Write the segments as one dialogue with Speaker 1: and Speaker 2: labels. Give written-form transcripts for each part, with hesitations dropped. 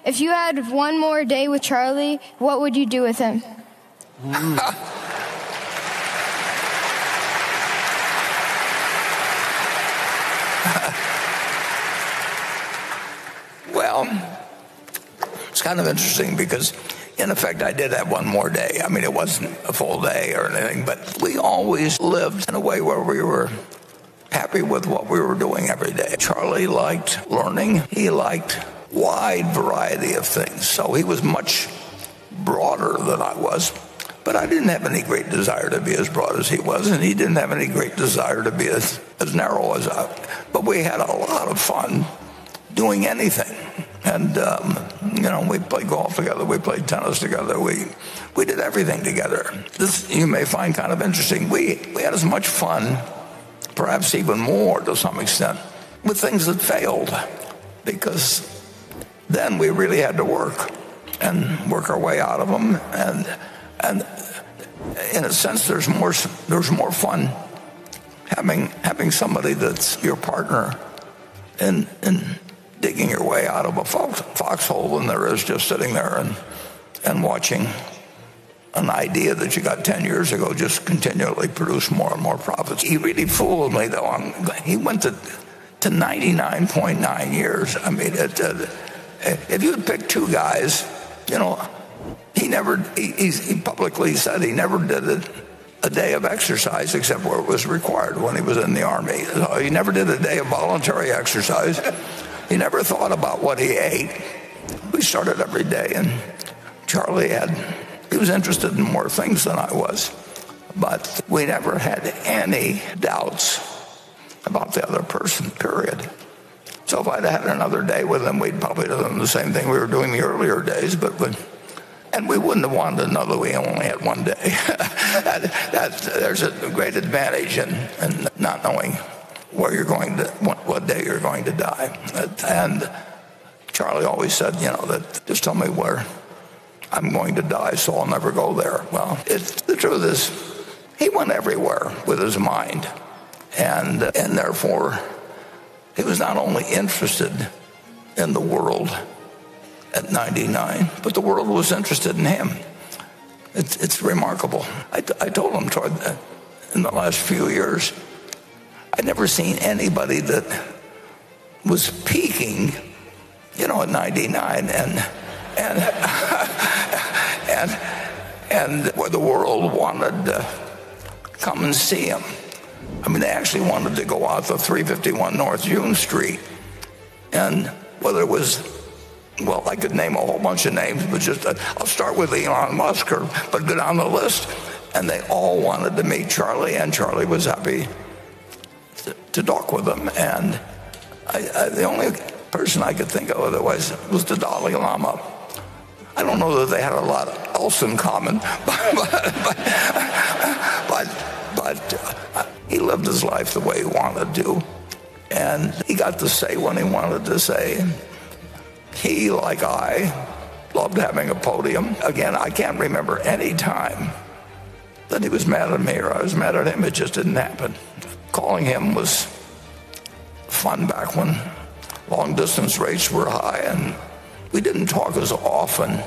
Speaker 1: If you had one more day with Charlie, what would you do with him?
Speaker 2: Well, it's kind of interesting because, in effect, I did have one more day. I mean, it wasn't a full day or anything, but we always lived in a way where we were happy with what we were doing every day. Charlie liked learning. He liked wide variety of things. So he was much broader than I was. But I didn't have any great desire to be as broad as he was, and he didn't have any great desire to be as narrow as I. But we had a lot of fun doing anything. And, we played golf together. We played tennis together. We did everything together. This you may find kind of interesting. We had as much fun, perhaps even more to some extent, with things that failed, because then we really had to work our way out of them. And in a sense, there's more fun having somebody that's your partner in digging your way out of a foxhole than there is just sitting there and watching an idea that you got 10 years ago just continually produce more and more profits. He really fooled me, though. He went to 99.9 years. I mean, if you had picked two guys, he publicly said he never did a day of exercise except where it was required when he was in the Army. So he never did a day of voluntary exercise. He never thought about what he ate. We started every day, and Charlie he was interested in more things than I was, but we never had any doubts about the other person, period. So if I'd had another day with him, we'd probably done the same thing we were doing the earlier days, and we wouldn't have wanted to know that we only had one day. There's a great advantage in not knowing what day you're going to die. And Charlie always said, that just tell me where I'm going to die, so I'll never go there. Well, the truth is, he went everywhere with his mind, and therefore, he was not only interested in the world at 99, but the world was interested in him. It's remarkable. I told him in the last few years, I'd never seen anybody that was peaking, at 99 and where the world wanted to come and see him. I mean, they actually wanted to go out to 351 North June Street, and whether it was, well, I could name a whole bunch of names, but just I'll start with Elon Musk, but go down the list, and they all wanted to meet Charlie, and Charlie was happy to talk with them. And the only person I could think of otherwise was the Dalai Lama. I don't know that they had a lot else in common, but he lived his life the way he wanted to, and he got to say when he wanted to say. He, like I, loved having a podium. Again, I can't remember any time that he was mad at me or I was mad at him. It just didn't happen. Calling him was fun back when long-distance rates were high, and we didn't talk as often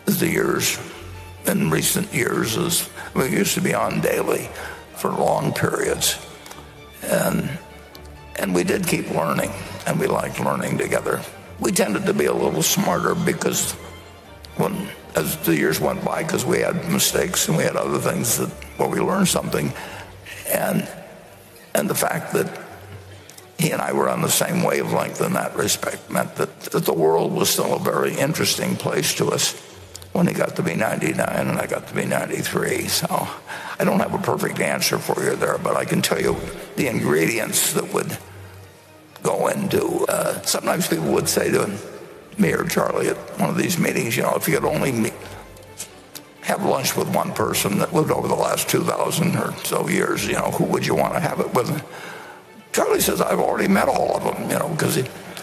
Speaker 2: as in recent years. As we used to be on daily for long periods. And we did keep learning, and we liked learning together. We tended to be a little smarter because as the years went by, because we had mistakes and we had other things where we learned something, and the fact that he and I were on the same wavelength in that respect meant that the world was still a very interesting place to us when he got to be 99 and I got to be 93. So I don't have a perfect answer for you there, but I can tell you the ingredients that would go into. Sometimes people would say to me or Charlie at one of these meetings, if you could only have lunch with one person that lived over the last 2,000 or so years, who would you want to have it with? Charlie says, I've already met all of them, because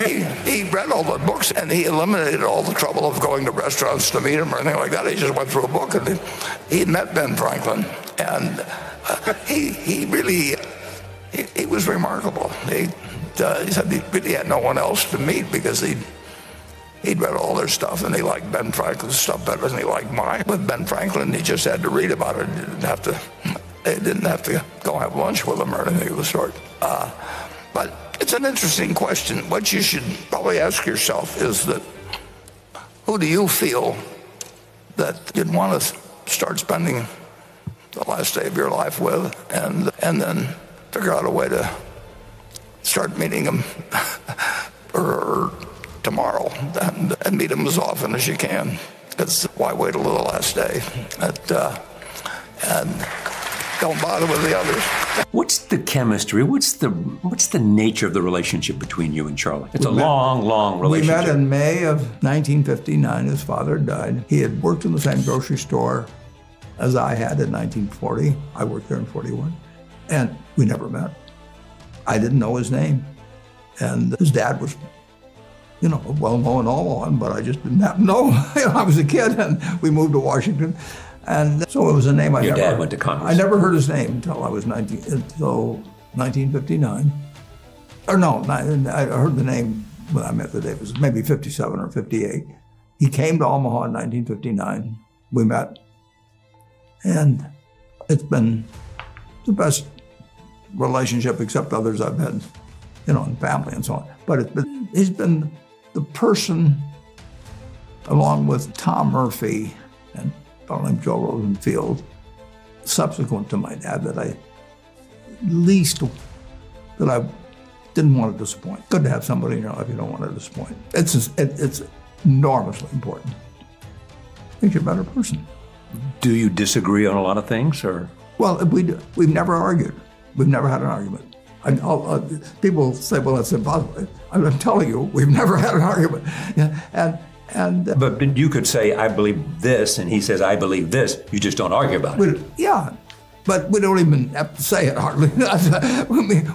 Speaker 2: he read all the books and he eliminated all the trouble of going to restaurants to meet him or anything like that. He just went through a book and he had met Ben Franklin, and he really was remarkable. He said he really had no one else to meet because he'd read all their stuff, and he liked Ben Franklin's stuff better than he liked mine. With Ben Franklin, he just had to read about it. He didn't have to go have lunch with him or anything of the sort. But it's an interesting question. What you should probably ask yourself is that, who do you feel that you'd want to start spending the last day of your life with, and then figure out a way to start meeting them or tomorrow, and meet them as often as you can. Because why wait a little last day? And don't bother with the others.
Speaker 3: What's the chemistry? What's the nature of the relationship between you and Charlie? It's a long relationship.
Speaker 2: We met in May of 1959. His father died. He had worked in the same grocery store as I had in 1940. I worked there in 41. And we never met. I didn't know his name. And his dad was, well known all on, but I just didn't happen to know. I was a kid, and we moved to Washington. And so it was a name
Speaker 3: Your dad went to Congress.
Speaker 2: I never heard his name until 1959. Or no, I heard the name when I met the day. It was maybe 57 or 58. He came to Omaha in 1959. We met. And it's been the best relationship, except others I've had, in family and so on. But he's been the person, along with Tom Murphy and a fellow named Joe Rosenfield, subsequent to my dad, that I didn't want to disappoint. Good to have somebody in your life you don't want to disappoint. It's enormously important. Makes you a better person.
Speaker 3: Do you disagree on a lot of things, or?
Speaker 2: Well, we've never argued. We've never had an argument. People say, well, that's impossible. I'm telling you, we've never had an argument. But
Speaker 3: you could say, I believe this, and he says, I believe this. You just don't argue about it.
Speaker 2: Yeah, but we don't even have to say it hardly.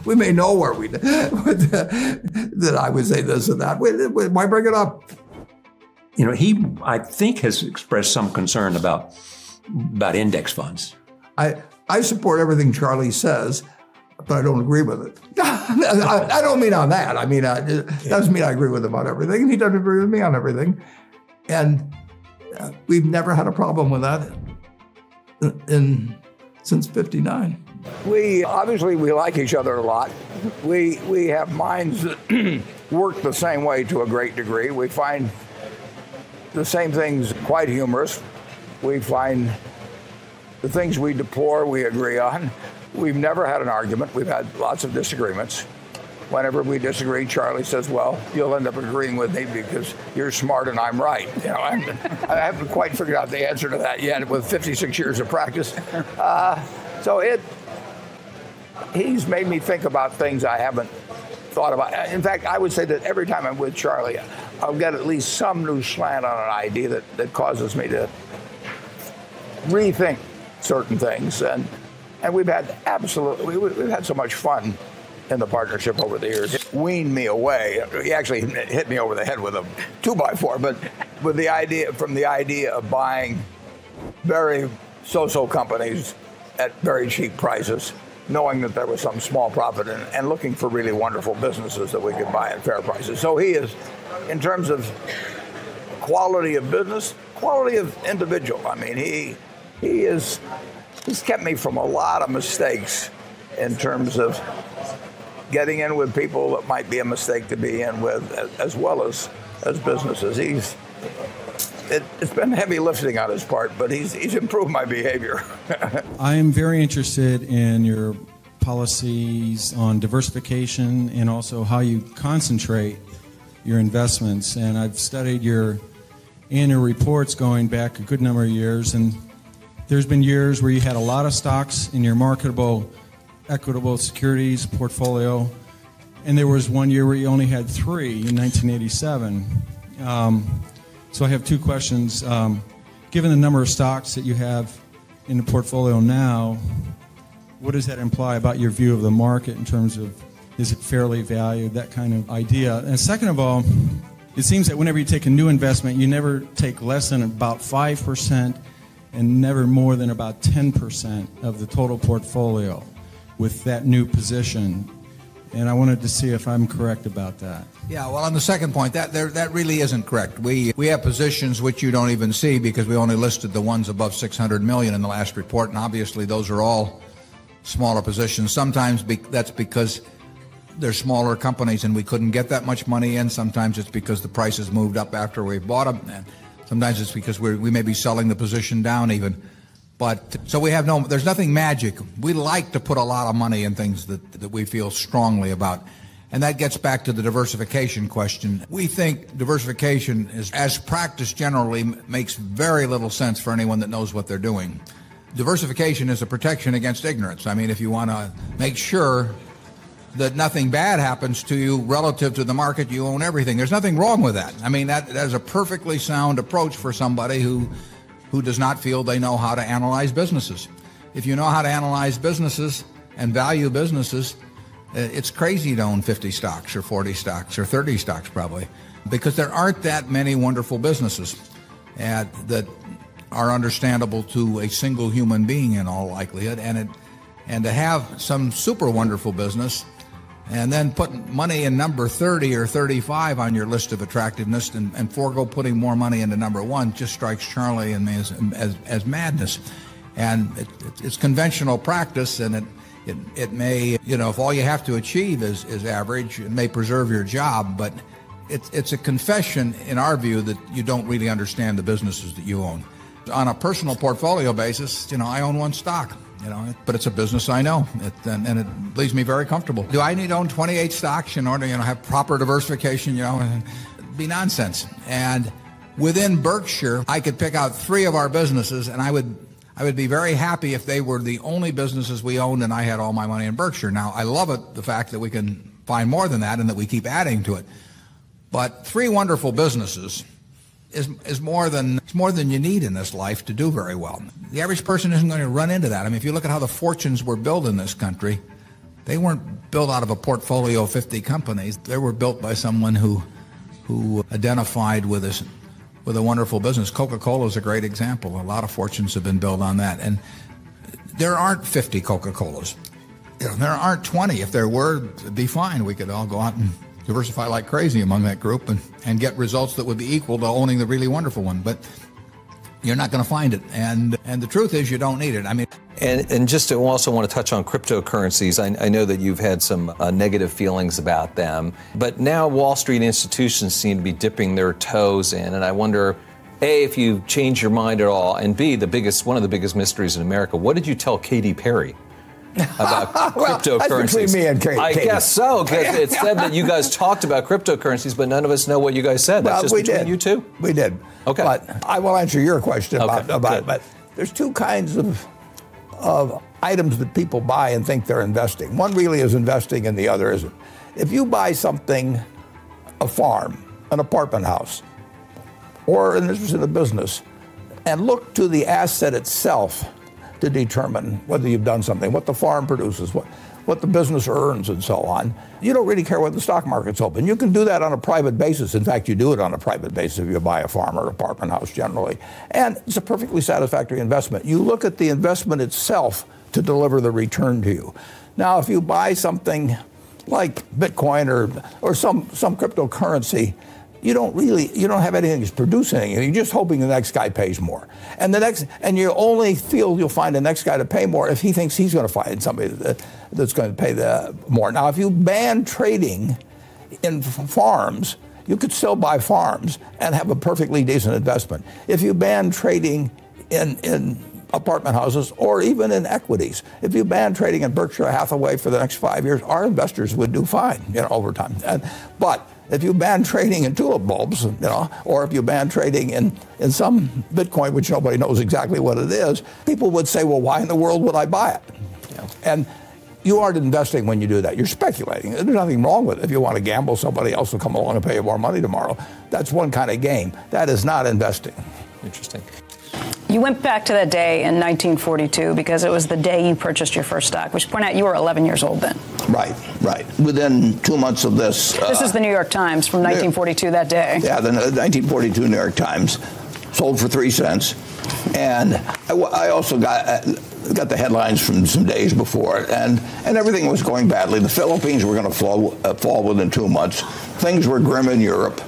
Speaker 2: we may know where that I would say this or that. Why bring it up?
Speaker 3: He, I think, has expressed some concern about index funds.
Speaker 2: I support everything Charlie says, but I don't agree with it. I don't mean on that. I mean, it doesn't mean I agree with him on everything, and he doesn't agree with me on everything. And we've never had a problem with that since '59. We like each other a lot. We have minds that work the same way to a great degree. We find the same things quite humorous. We find the things we deplore, we agree on. We've never had an argument. We've had lots of disagreements. Whenever we disagree, Charlie says, well, you'll end up agreeing with me because you're smart and I'm right. I haven't quite figured out the answer to that yet with 56 years of practice. He's made me think about things I haven't thought about. In fact, I would say that every time I'm with Charlie, I'll get at least some new slant on an idea that causes me to rethink certain things. And we've had we've had so much fun in the partnership over the years. It weaned me away. He actually hit me over the head with a 2x4, but with the idea of buying very so-so companies at very cheap prices, knowing that there was some small profit and looking for really wonderful businesses that we could buy at fair prices. So he is, in terms of quality of business, quality of individual. I mean, he's kept me from a lot of mistakes in terms of getting in with people that might be a mistake to be in with, as well as businesses. It's been heavy lifting on his part, but he's improved my behavior.
Speaker 4: I am very interested in your policies on diversification and also how you concentrate your investments. And I've studied your annual reports going back a good number of years, and there's been years where you had a lot of stocks in your marketable, equitable securities portfolio, and there was one year where you only had 3 in 1987. So I have 2 questions. Given the number of stocks that you have in the portfolio now, what does that imply about your view of the market in terms of, is it fairly valued, that kind of idea? And second of all, it seems that whenever you take a new investment, you never take less than about 5% and never more than about 10% of the total portfolio with that new position. And I wanted to see if I'm correct about that.
Speaker 5: Yeah, well, on the second point, that really isn't correct. We have positions which you don't even see because we only listed the ones above 600 million in the last report, and obviously those are all smaller positions. Sometimes that's because they're smaller companies and we couldn't get that much money in. Sometimes it's because the prices moved up after we bought them. And sometimes it's because we may be selling the position down even. But so there's nothing magic. We like to put a lot of money in things that we feel strongly about. And that gets back to the diversification question. We think diversification is, as practiced generally, makes very little sense for anyone that knows what they're doing. Diversification is a protection against ignorance. I mean, if you want to make sure that nothing bad happens to you relative to the market, you own everything. There's nothing wrong with that. I mean, that is a perfectly sound approach for somebody who does not feel they know how to analyze businesses. If you know how to analyze businesses and value businesses, it's crazy to own 50 stocks or 40 stocks or 30 stocks probably, because there aren't that many wonderful businesses that are understandable to a single human being in all likelihood. And to have some super wonderful business and then put money in number 30 or 35 on your list of attractiveness and forego putting more money into number 1 just strikes Charlie and me as madness. And it's conventional practice, and it may, if all you have to achieve is average, it may preserve your job, but it's a confession in our view that you don't really understand the businesses that you own. On a personal portfolio basis, I own 1 stock. But it's a business I know, and it leaves me very comfortable. Do I need to own 28 stocks in order to have proper diversification? It'd be nonsense. And within Berkshire, I could pick out 3 of our businesses, and I would be very happy if they were the only businesses we owned and I had all my money in Berkshire. Now, I love it, the fact that we can find more than that and that we keep adding to it. But 3 wonderful businesses is more than you need in this life to do very well. The average person isn't going to run into that. I mean, if you look at how the fortunes were built in this country, they weren't built out of a portfolio of 50 companies. They were built by someone who identified with a wonderful business. Coca-Cola is a great example. A lot of fortunes have been built on that. And there aren't 50 Coca-Colas. There aren't 20. If there were, it'd be fine. We could all go out and diversify like crazy among that group and get results that would be equal to owning the really wonderful one. But you're not going to find it. And the truth is you don't need it. I mean,
Speaker 6: and just to also want to touch on cryptocurrencies, I know that you've had some negative feelings about them, but now Wall Street institutions seem to be dipping their toes in, and I wonder, A, if you've changed your mind at all, and B, one of the biggest mysteries in America, what did you tell Katy Perry about cryptocurrencies?
Speaker 2: That's between me and Katy.
Speaker 6: I guess so, because it said that you guys talked about cryptocurrencies, but none of us know what you guys said. That's just between you two?
Speaker 2: We did.
Speaker 6: Okay.
Speaker 2: But I will answer your question about it. But there's 2 kinds of items that people buy and think they're investing. One really is investing and the other isn't. If you buy something, a farm, an apartment house, or an interest in a business, and look to the asset itself to determine whether you've done something, what the farm produces, what the business earns, and so on, you don't really care whether the stock market's open. You can do that on a private basis. In fact, you do it on a private basis if you buy a farm or apartment house generally. And it's a perfectly satisfactory investment. You look at the investment itself to deliver the return to you. Now, if you buy something like Bitcoin or some cryptocurrency, you don't have anything that's producing anything. You're just hoping the next guy pays more. And you only feel you'll find the next guy to pay more if he thinks he's going to find somebody that's going to pay more. Now, if you ban trading in farms, you could still buy farms and have a perfectly decent investment. If you ban trading in apartment houses or even in equities, if you ban trading in Berkshire Hathaway for the next 5 years, our investors would do fine, over time. But if you ban trading in tulip bulbs, or if you ban trading in some Bitcoin, which nobody knows exactly what it is, people would say, well, why in the world would I buy it? Yeah. And you aren't investing when you do that. You're speculating. There's nothing wrong with it. If you want to gamble, somebody else will come along and pay you more money tomorrow. That's one kind of game. That is not investing.
Speaker 6: Interesting.
Speaker 7: You went back to that day in 1942 because it was the day you purchased your first stock, which point out you were 11 years old then.
Speaker 2: Right. Within 2 months of this.
Speaker 7: This is the New York Times from 1942 that day.
Speaker 2: Yeah, the 1942 New York Times, sold for 3 cents. And I also got, got the headlines from some days before, and everything was going badly. The Philippines were going to fall within 2 months. Things were grim in Europe.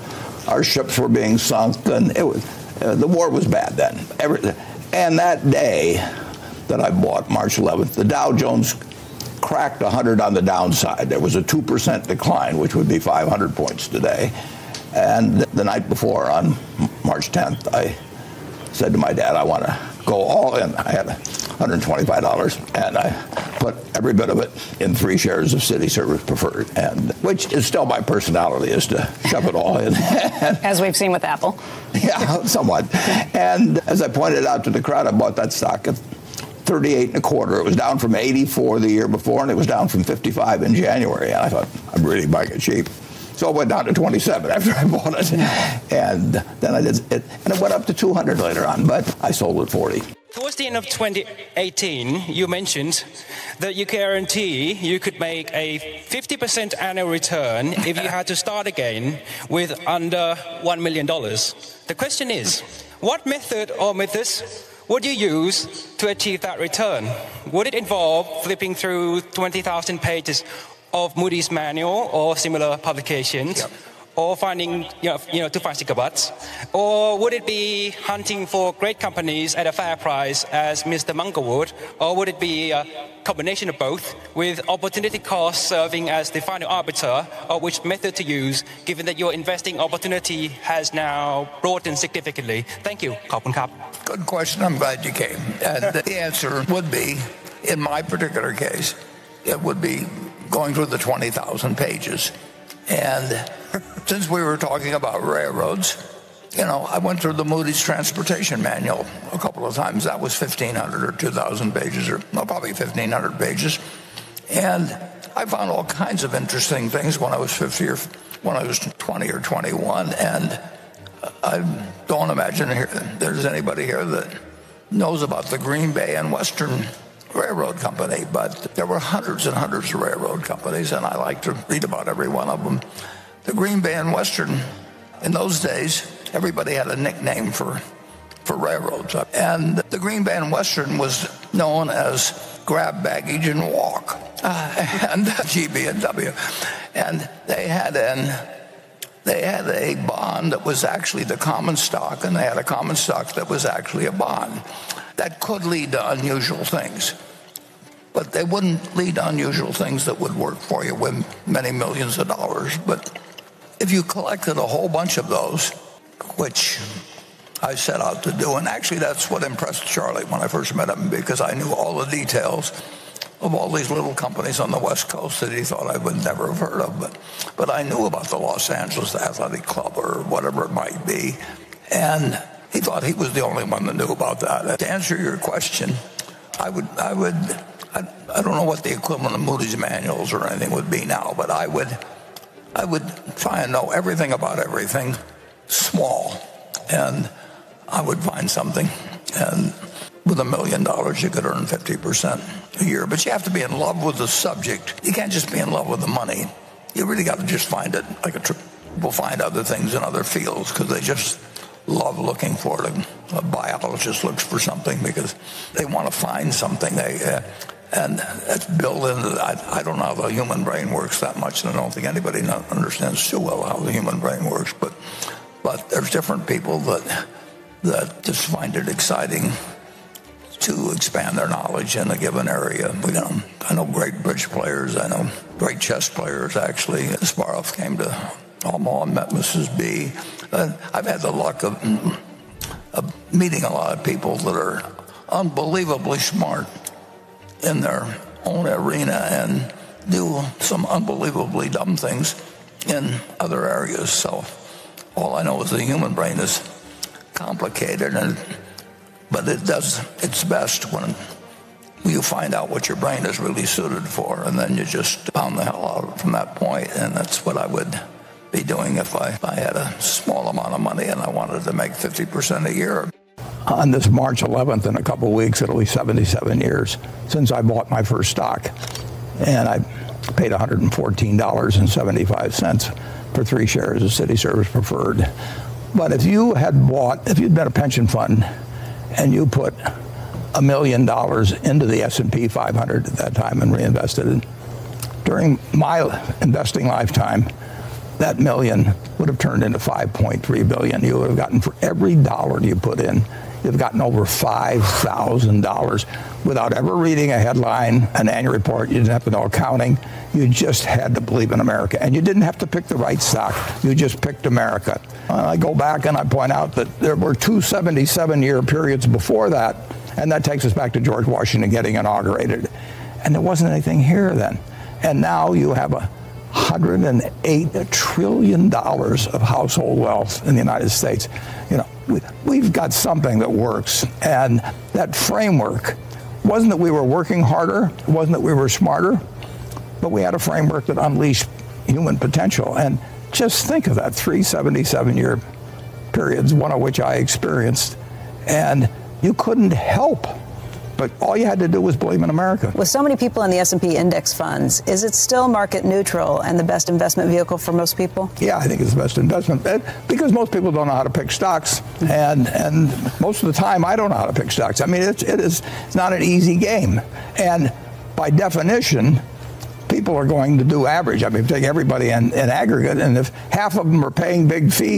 Speaker 2: Our ships were being sunk, and the war was bad then. And that day that I bought, March 11th, the Dow Jones cracked 100 on the downside. There was a 2% decline, which would be 500 points today. And the night before, on March 10th, I said to my dad, I want to go all in. I had $125, and I put every bit of it in 3 shares of City Service Preferred, and which is still my personality, is to shove it all in.
Speaker 7: As we've seen with Apple.
Speaker 2: Yeah, somewhat. And as I pointed out to the crowd, I bought that stock at 38 and a quarter. It was down from 84 the year before, and it was down from 55 in January. And I thought, I'm really buying it cheap. So it went down to 27 after I bought it. And then I did it, and it went up to 200 later on, but I sold at 40.
Speaker 8: Towards the end of 2018, you mentioned that you guarantee you could make a 50% annual return if you had to start again with under $1 million. The question is, what method or methods would you use to achieve that return? Would it involve flipping through 20,000 pages of Moody's manual or similar publications? Yep. Or finding, to find cigarettes? Or would it be hunting for great companies at a fair price as Mr. Munger would? Or would it be a combination of both, with opportunity cost serving as the final arbiter of which method to use, given that your investing opportunity has now broadened significantly? Thank you. Khop khun krap.
Speaker 2: Good question. I'm glad you came. And the answer would be, in my particular case, it would be going through the 20,000 pages. And since we were talking about railroads, I went through the Moody's Transportation Manual a couple of times. That was 1,500 or 2,000 pages, or probably 1,500 pages. And I found all kinds of interesting things when I was 50 or when I was 20 or 21. And I don't imagine there's anybody here that knows about the Green Bay and Western Railroad Company, but there were hundreds and hundreds of railroad companies, and I like to read about every one of them. The Green Bay and Western, in those days, everybody had a nickname for railroads. And the Green Bay and Western was known as grab baggage and walk, and GB&W. And they had a bond that was actually the common stock, and they had a common stock that was actually a bond. That could lead to unusual things, but they wouldn't lead to unusual things that would work for you with many millions of dollars. But if you collected a whole bunch of those, which I set out to do, and actually that's what impressed Charlie when I first met him, because I knew all the details of all these little companies on the West Coast that he thought I would never have heard of. But I knew about the Los Angeles Athletic Club or whatever it might be, and he thought he was the only one that knew about that. To answer your question, I don't know what the equivalent of Moody's manuals or anything would be now, but I would try and know everything about everything small, and I would find something. And with $1 million, you could earn 50% a year. But you have to be in love with the subject. You can't just be in love with the money. You really got to just find it. Like people find other things in other fields because they just love looking for it. A biologist looks for something because they want to find something. And that's built into. I don't know how the human brain works that much, and I don't think anybody understands too well how the human brain works. But there's different people that just find it exciting to expand their knowledge in a given area. I know great bridge players. I know great chess players. Actually, Kasparov came to Omaha and met Mrs. B. I've had the luck of meeting a lot of people that are unbelievably smart in their own arena and do some unbelievably dumb things in other areas. So all I know is the human brain is complicated, but it does its best when you find out what your brain is really suited for, and then you just pound the hell out from that point. And that's what I would be doing if I had a small amount of money and I wanted to make 50% a year. On this March 11th, in a couple of weeks, it'll be 77 years since I bought my first stock. And I paid $114.75 for 3 shares of City Service Preferred. But if you'd been a pension fund and you put $1 million into the S&P 500 at that time and reinvested it. During my investing lifetime, that million would have turned into 5.3 billion. You would have gotten, for every dollar you put in, you've gotten over $5,000 without ever reading a headline, an annual report. You didn't have to know accounting. You just had to believe in America. And you didn't have to pick the right stock. You just picked America. I go back and I point out that there were two 77-year periods before that, and that takes us back to George Washington getting inaugurated. And there wasn't anything here then. And now you have $108 trillion of household wealth in the United States. You know, we've got something that works. And that framework wasn't that we were working harder, it wasn't that we were smarter, but we had a framework that unleashed human potential. And just think of that, 3 77-year periods, one of which I experienced, and you couldn't help. But all you had to do was believe in America.
Speaker 7: With so many people in the S&P index funds, is it still market neutral and the best investment vehicle for most people?
Speaker 2: Yeah, I think it's the best investment because most people don't know how to pick stocks, and most of the time I don't know how to pick stocks. I mean, it's not an easy game, and by definition, people are going to do average. I mean, take everybody in aggregate, and if half of them are paying big fees,